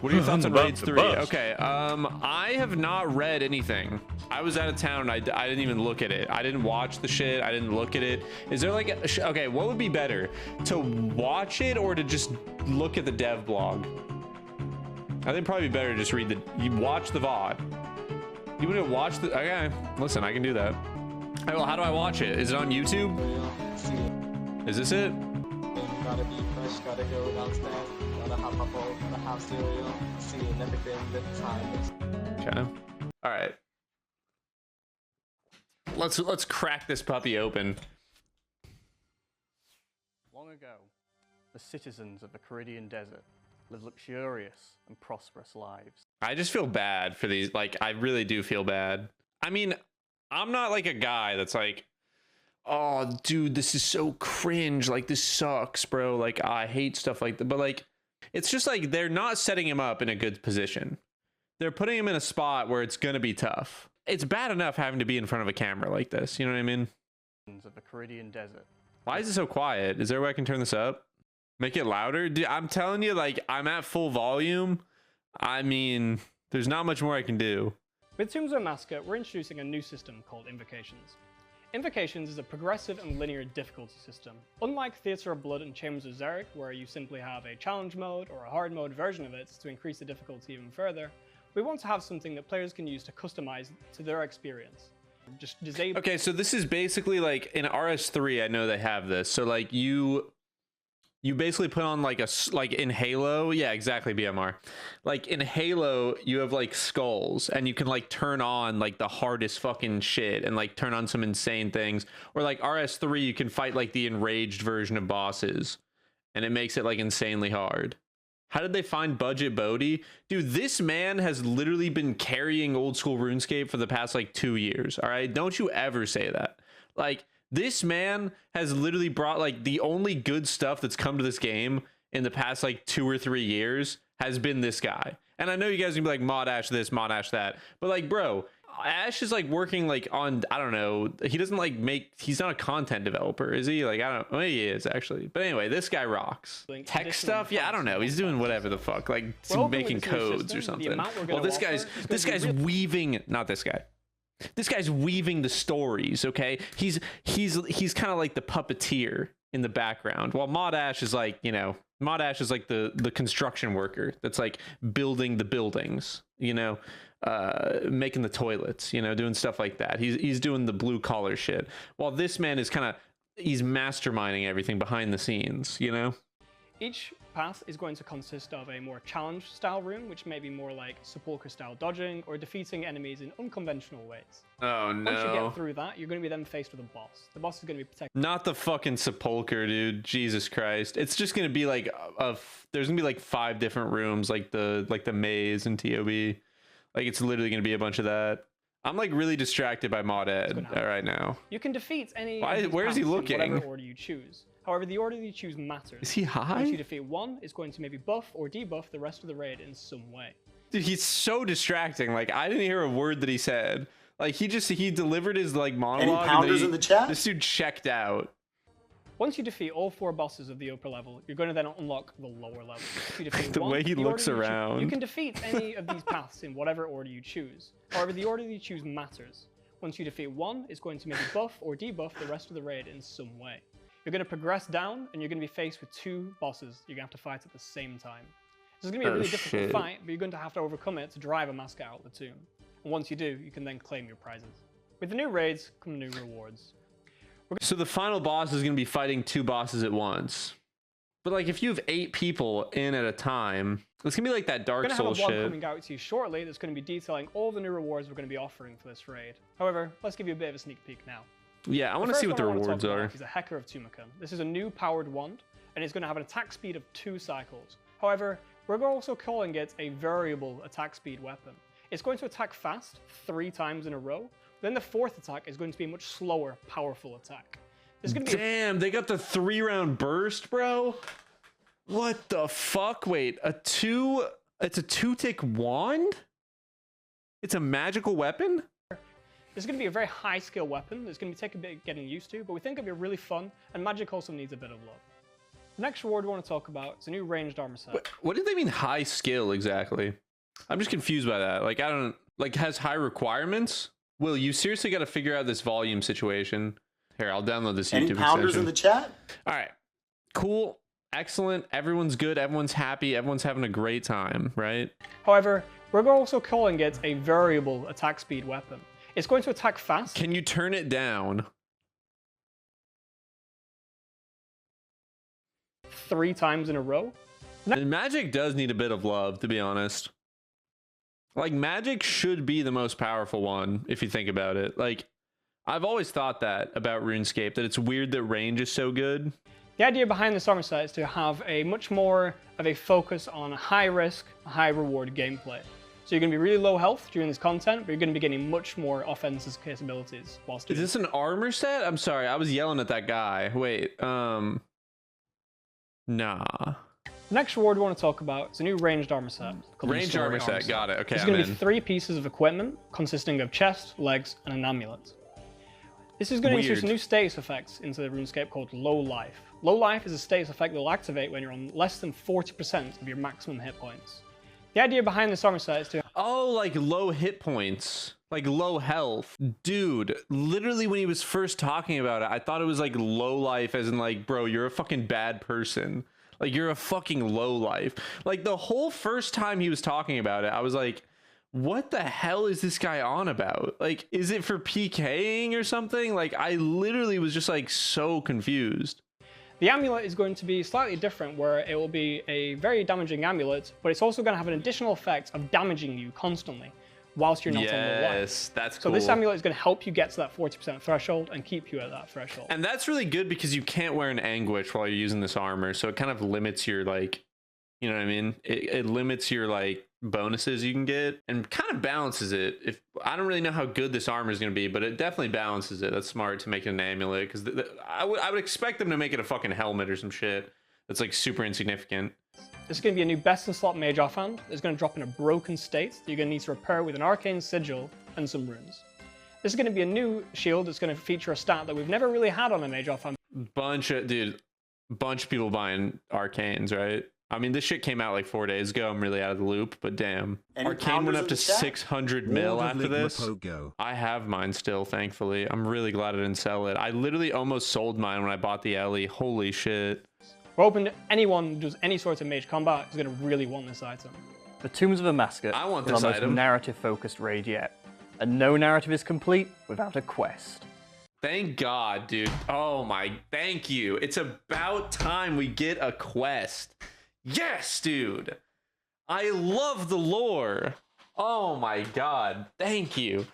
What are your thoughts on Raids 3? Okay, I have not read anything. I was out of town. I didn't even look at it. I didn't watch the shit. I didn't look at it. Is there like a, okay, what would be better, to watch it or to just look at the dev blog? I think probably better to just read you watch the VOD. You want to watch the, okay, listen, I can do that. Right, well, how do I watch it? Is it on YouTube? Is this it? Gotta be fresh, gotta go downstairs, gotta have my bowl, gotta have cereal, seeing everything that time is. Okay. All right. Let's crack this puppy open. Long ago, the citizens of the Caribbean desert lived luxurious and prosperous lives. I just feel bad for these, like, I really do feel bad. I mean, I'm not like a guy that's like, oh dude, this is so cringe, like this sucks, bro, like I hate stuff like that. But like, it's just like they're not setting him up in a good position. They're putting him in a spot where it's gonna be tough. It's bad enough having to be in front of a camera like this, you know what I mean? Of the Caribbean desert. Why is it so quiet? Is there a way I can turn this up? Make it louder? Dude, I'm telling you, like, I'm at full volume. I mean, there's not much more I can do. With Tombs of Massacre, we're introducing a new system called Invocations. Invocations is a progressive and linear difficulty system. Unlike Theatre of Blood and Chambers of Xeric, where you simply have a challenge mode or a hard mode version of it to increase the difficulty even further, we want to have something that players can use to customize to their experience. Just disable. Okay, so this is basically like in RS3, I know they have this. So like you basically put on like like in Halo, yeah, exactly, BMR. Like in Halo, you have like skulls and you can like turn on like the hardest fucking shit and like turn on some insane things. Or like RS3, you can fight like the enraged version of bosses and it makes it like insanely hard. How did they find Budget Bodhi? Dude, this man has literally been carrying old school RuneScape for the past like 2 years. All right, don't you ever say that. Like, this man has literally brought like the only good stuff that's come to this game in the past like 2 or 3 years has been this guy. And I know you guys are gonna be like, Mod Ash this, Mod Ash that, but like, bro, Ash is like working like on, I don't know, he doesn't like he's not a content developer, is he? Like, I don't know, well, he is actually, but anyway, this guy rocks. Tech stuff, yeah, I don't know, he's doing whatever the fuck, like making codes or something. Well, this guy's weaving, not this guy. This guy's weaving the stories, okay? He's kind of like the puppeteer in the background, while Mod Ash is like, you know, Mod Ash is like the construction worker that's like building the buildings, you know, making the toilets, you know, doing stuff like that. He's doing the blue collar shit, while this man is kind of, he's masterminding everything behind the scenes, you know? Each path is going to consist of a more challenge style room, which may be more like sepulchre style dodging or defeating enemies in unconventional ways. Oh no. Once you get through that, you're going to be then faced with a boss. The boss is going to be protected. Not the fucking sepulchre, dude. Jesus Christ. It's just going to be like there's going to be like 5 different rooms, like the maze and TOB. Like, it's literally going to be a bunch of that. I'm like really distracted by Mod Ed right now. You can defeat any where is he looking? In whatever order you choose. However, the order you choose matters. Is he high? Once you defeat one, it's going to maybe buff or debuff the rest of the raid in some way. Dude, he's so distracting. Like, I didn't hear a word that he said. Like, he delivered his like monologue. Any pounders in the chat? This dude checked out. Once you defeat all 4 bosses of the upper level, you're going to then unlock the lower level. You defeat the way he looks around. You can defeat any of these paths in whatever order you choose. However, the order you choose matters. Once you defeat one, it's going to maybe buff or debuff the rest of the raid in some way. You're going to progress down, and you're going to be faced with 2 bosses you're going to have to fight at the same time. This is going to be a really difficult fight, but you're going to have to overcome it to drive a mascot out of the tomb. And once you do, you can then claim your prizes. With the new raids come new rewards. So the final boss is going to be fighting 2 bosses at once. But like, if you have 8 people in at a time, it's going to be like that Dark Souls shit. We're going to have a vlog coming out to you shortly that's going to be detailing all the new rewards we're going to be offering for this raid. However, let's give you a bit of a sneak peek now. Yeah, I want to see what the rewards are. Is a Hecker of Tumakan. This is a new powered wand, and it's going to have an attack speed of 2 cycles. However, we're also calling it a variable attack speed weapon. It's going to attack fast 3 times in a row. Then the 4th attack is going to be a much slower, powerful attack. There's going to be Damn, they got the 3-round burst, bro. What the fuck? Wait, it's a 2-tick wand? It's a magical weapon? This is going to be a very high skill weapon. It's going to take a bit getting used to, but we think it'll be really fun, and magic also needs a bit of love. The next reward we want to talk about is a new ranged armor set. What do they mean high skill exactly? I'm just confused by that. Like, I don't, like, has high requirements? Will, you seriously got to figure out this volume situation. Here, I'll download this Any YouTube pounders extension. in the chat? All right, cool, excellent. Everyone's good. Everyone's happy. Everyone's having a great time, right? However, we're also calling it a variable attack speed weapon. It's going to attack fast. Can you turn it down? 3 times in a row. And magic does need a bit of love, to be honest. Like, magic should be the most powerful one, if you think about it. Like, I've always thought that about RuneScape, that it's weird that range is so good. The idea behind this armor set is to have a much more of a focus on high risk, high reward gameplay. So you're going to be really low health during this content, but you're going to be getting much more offensive capabilities whilst Is doing this an armor set? I'm sorry, I was yelling at that guy. Wait, nah. The next reward we want to talk about is a new ranged armor set. called the Ranged Story armor set, got it. Okay, It's I'm going to be in. 3 pieces of equipment consisting of chest, legs, and an amulet. This is going to introduce Weird. new status effects into the RuneScape called Low Life. Low Life is a status effect that will activate when you're on less than 40% of your maximum hit points. The idea behind this armor set is to Oh, like low hit points, like low health. Dude, literally when he was first talking about it, I thought it was like low life, as in like, bro, you're a fucking bad person. Like, you're a fucking low life. Like, the whole first time he was talking about it, I was like, what the hell is this guy on about? Like, is it for PKing or something? Like, I literally was just like so confused. The amulet is going to be slightly different, where it will be a very damaging amulet, but it's also going to have an additional effect of damaging you constantly whilst you're not on low life. Yes, that's So cool. this amulet is going to help you get to that 40% threshold and keep you at that threshold. And that's really good because you can't wear an anguish while you're using this armor, so it kind of limits your, like, you know what I mean? It limits your, like, bonuses you can get and kind of balances it. If I don't really know how good this armor is going to be, but it definitely balances it. That's smart to make it an amulet, because I would expect them to make it a fucking helmet or some shit that's like super insignificant. This is going to be a new best in slot mage offhand. It's going to drop in a broken state that you're going to need to repair with an arcane sigil and some runes. This is going to be a new shield that's going to feature a stat that we've never really had on a mage offhand. Bunch of people buying arcanes, right? I mean, this shit came out like 4 days ago. I'm really out of the loop, but damn. Any Arcane went pounders up in to the chat? 600 mil World of after Ligma this. Pogo. I have mine still, thankfully. I'm really glad I didn't sell it. I literally almost sold mine when I bought the Ellie. Holy shit. We're hoping that anyone who does any sort of mage combat is going to really want this item. The Tombs of Amascut I want is this our most item. narrative-focused raid yet, and no narrative is complete without a quest. Thank God, dude. Oh my, thank you. It's about time we get a quest. Yes, dude. I love the lore. Oh my God. Thank you.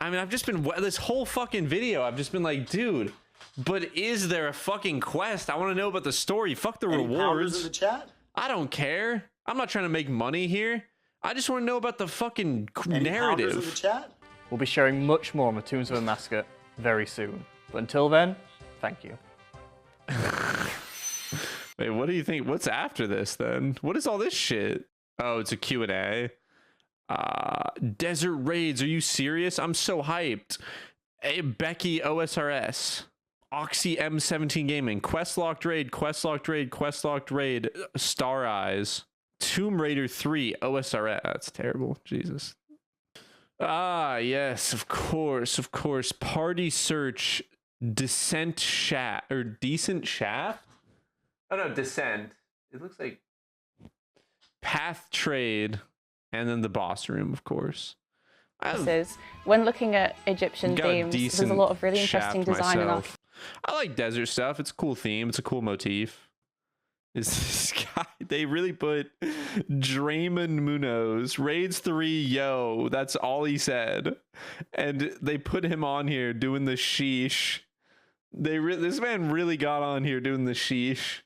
I mean, I've just been, this whole fucking video, I've just been like, dude, but is there a fucking quest? I want to know about the story. Fuck the Any pounders in rewards. the chat? I don't care. I'm not trying to make money here. I just want to know about the fucking Any pounders in the narrative. chat? We'll be sharing much more on the Tombs of Amascut very soon. But until then, thank you. Wait, what do you think? What's after this then? What is all this shit? Oh, it's a Q&A. Desert Raids, are you serious? I'm so hyped. Hey, Becky OSRS. Oxy M17 Gaming. Questlocked Raid, Questlocked Raid, Questlocked Raid, Star Eyes. Tomb Raider 3 OSRS. That's terrible. Jesus. Ah, yes, of course, of course. Party Search, Descent Shaft, or Decent Shaft? Oh no, Descent. It looks like Path Trade, and then the boss room, of course. When looking at Egyptian Got a themes, there's a decent lot of really interesting shaft design in our myself. I like desert stuff. It's a cool theme. It's a cool motif. Is this guy? They really put Draymond Munoz Raids 3. Yo, that's all he said, and they put him on here doing the sheesh. This man really got on here doing the sheesh.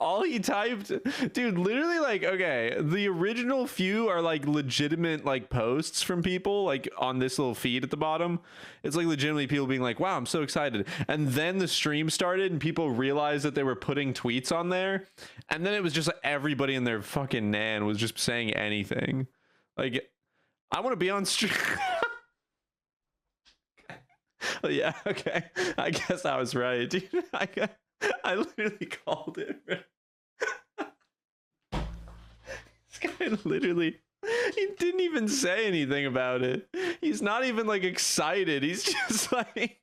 All he typed, dude, literally, like, okay, the original few are like legitimate like posts from people like on this little feed at the bottom. It's like legitimately people being like, wow, I'm so excited. And then the stream started and people realized that they were putting tweets on there. And then it was just like everybody in their fucking nan was just saying anything. Like, I want to be on stream. Oh, yeah, okay. I guess I was right, dude. I literally called it. guy literally, he didn't even say anything about it. He's not even like excited. He's just like,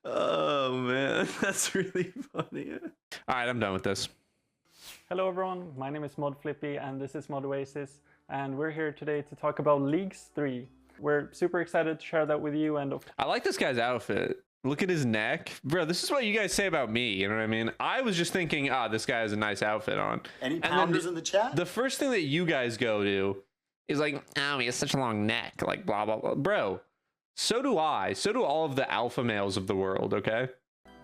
oh man, that's really funny. All right, I'm done with this. Hello everyone, my name is ModFlippy and this is Mod Oasis, and we're here today to talk about Leagues 3. We're super excited to share that with you, and I like this guy's outfit. Look at his neck. Bro, this is what you guys say about me, you know what I mean? I was just thinking, this guy has a nice outfit on. Any pounders in the chat? The first thing that you guys go to is like, oh, he has such a long neck, like blah, blah, blah. Bro, so do I. So do all of the alpha males of the world, okay?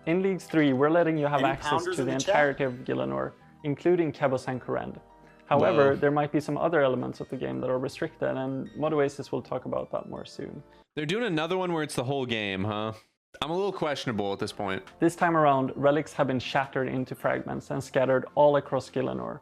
in Leagues 3, we're letting you have Any access pounders to in the the chat? entirety of Gielinor, including Kebos and Korend. However, Whoa. there might be some other elements of the game that are restricted, and Mod Oasis will talk about that more soon. They're doing another one where it's the whole game, huh? I'm a little questionable at this point. This time around, relics have been shattered into fragments and scattered all across Gielinor.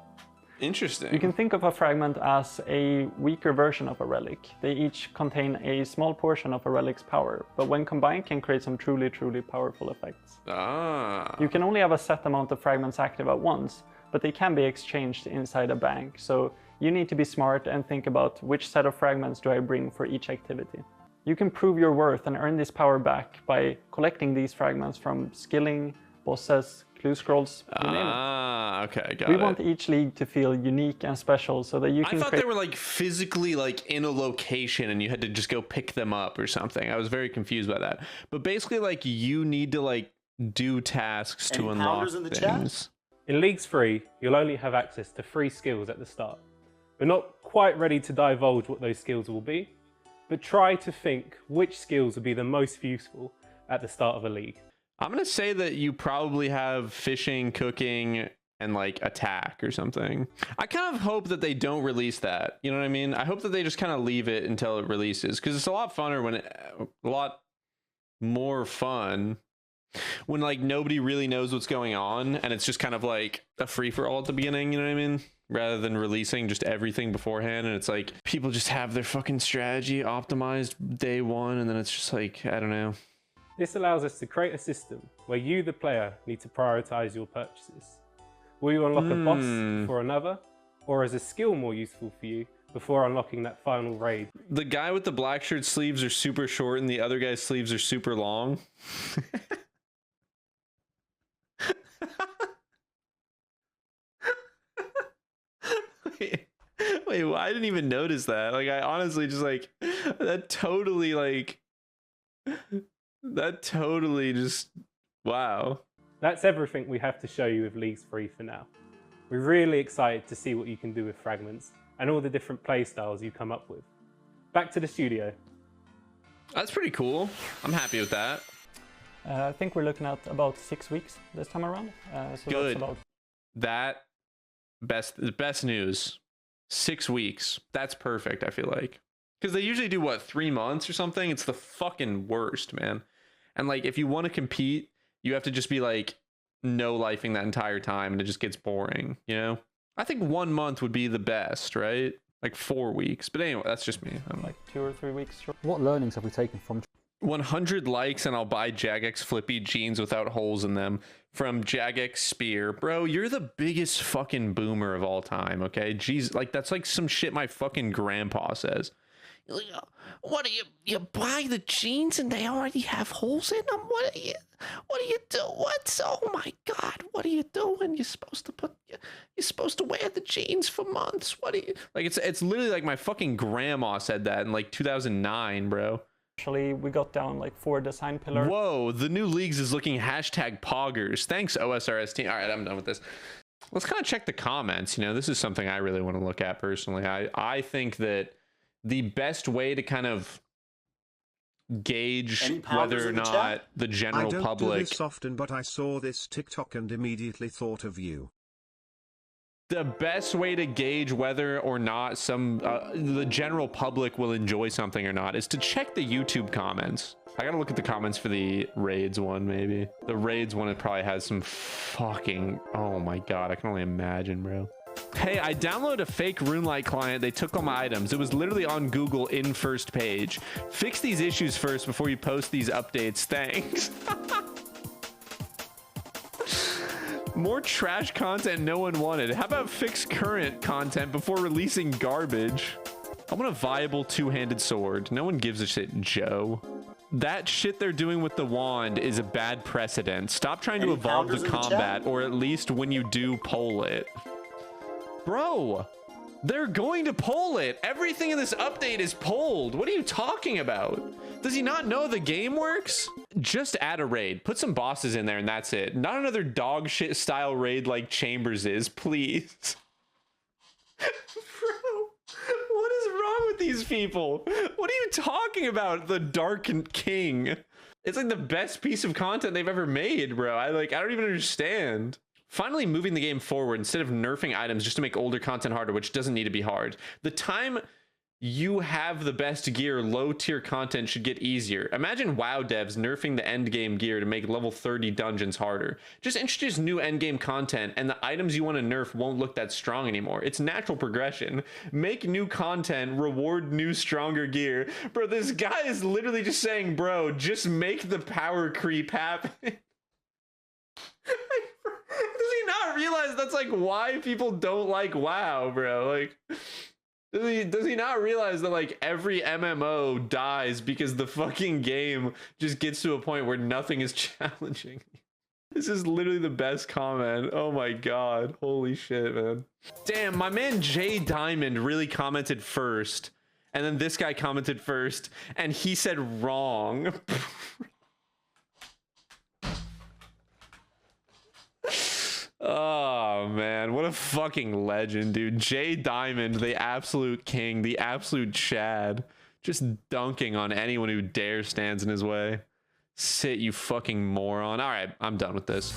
Interesting. You can think of a fragment as a weaker version of a relic. They each contain a small portion of a relic's power, but when combined can create some truly, truly powerful effects. You can only have a set amount of fragments active at once, but they can be exchanged inside a bank, so you need to be smart and think about which set of fragments do I bring for each activity. You can prove your worth and earn this power back by collecting these fragments from skilling, bosses, clue scrolls, you name it. Okay, got We it. want each league to feel unique and special so that you I can thought create... they were like physically like in a location and you had to just go pick them up or something. I was very confused by that. But basically like you need to like do tasks to Any unlock pounders in the chat? things. In Leagues 3, you'll only have access to 3 skills at the start. We're not quite ready to divulge what those skills will be, but try to think which skills will be the most useful at the start of a league. I'm going to say that you probably have fishing, cooking, and like attack or something. I kind of hope that they don't release that. You know what I mean? I hope that they just kind of leave it until it releases, because it's a lot funner when a lot more fun when like nobody really knows what's going on and it's just kind of like a free-for-all at the beginning, you know what I mean? Rather than releasing just everything beforehand, and it's like people just have their fucking strategy optimized day one, and then it's just like, I don't know. This allows us to create a system where you, the player, need to prioritize your purchases. Will you unlock a boss for another, or is a skill more useful for you before unlocking that final raid? The guy with the black shirt sleeves are super short and the other guy's sleeves are super long. Wait, well, I didn't even notice that. Like, I honestly just like that totally just wow. That's everything we have to show you with Leagues 3 for now. We're really excited to see what you can do with fragments and all the different playstyles you come up with. Back to the studio. That's pretty cool. I'm happy with that. I think we're looking at about 6 weeks this time around. So Good. That's about... That best news. 6 weeks. That's perfect, I feel like. Because they usually do what, 3 months or something? It's the fucking worst, man. And like if you want to compete, you have to just be like no lifing that entire time and it just gets boring, you know? I think 1 month would be the best, right? Like 4 weeks. But anyway, that's just me. I'm like 2 or 3 weeks short. What learnings have we taken from 100 likes and I'll buy Jagex Flippy jeans without holes in them from Jagex Spear. Bro, you're the biggest fucking boomer of all time, okay? Jeez, like that's like some shit my fucking grandpa says. What do you buy the jeans and they already have holes in them? What do you do? What? Oh my god, what are you doing? You're supposed to wear the jeans for months. What do you like? It's literally like my fucking grandma said that in like 2009, bro. Actually, we got down like 4 design pillars. Whoa, the new leagues is looking #poggers. Thanks, OSRS team. All right, I'm done with this. Let's kind of check the comments. You know, this is something I really want to look at personally. I think that the best way to kind of gauge whether or not the general public... I don't do this often, but I saw this TikTok and immediately thought of you. The best way to gauge whether or not the general public will enjoy something or not is to check the YouTube comments. I gotta look at the comments for the raids one, maybe. The raids one, it probably has some fucking... Oh my god, I can only imagine, bro. Hey, I downloaded a fake RuneLite client. They took all my items. It was literally on Google in first page. Fix these issues first before you post these updates. Thanks. More trash content no one wanted. How about fix current content before releasing garbage? I want a viable two-handed sword. No one gives a shit, Joe. That shit they're doing with the wand is a bad precedent. Stop trying to evolve the combat, or at least when you do, poll it. Bro, they're going to poll it. Everything in this update is polled. What are you talking about? Does he not know the game works? Just add a raid. Put some bosses in there and that's it. Not another dog shit style raid like Chambers is, please. Bro, what is wrong with these people? What are you talking about? The Dark King. It's like the best piece of content they've ever made, bro. I don't even understand. Finally moving the game forward instead of nerfing items just to make older content harder, which doesn't need to be hard. The time you have the best gear, low tier content should get easier. Imagine WoW devs nerfing the end game gear to make level 30 dungeons harder. Just introduce new end game content and the items you want to nerf won't look that strong anymore. It's natural progression. Make new content, reward new stronger gear. Bro, this guy is literally just saying, bro, just make the power creep happen. Does he not realize that's like why people don't like WoW, bro? Like, does he not realize that like every MMO dies because the fucking game just gets to a point where nothing is challenging? This is literally the best comment. Oh my god. Holy shit, man. Damn, my man Jay Diamond really commented first, and then this guy commented first, and he said wrong. Oh man, what a fucking legend, dude. Jay Diamond, the absolute king, the absolute Chad, just dunking on anyone who dare stands in his way. Sit, you fucking moron. All right, I'm done with this.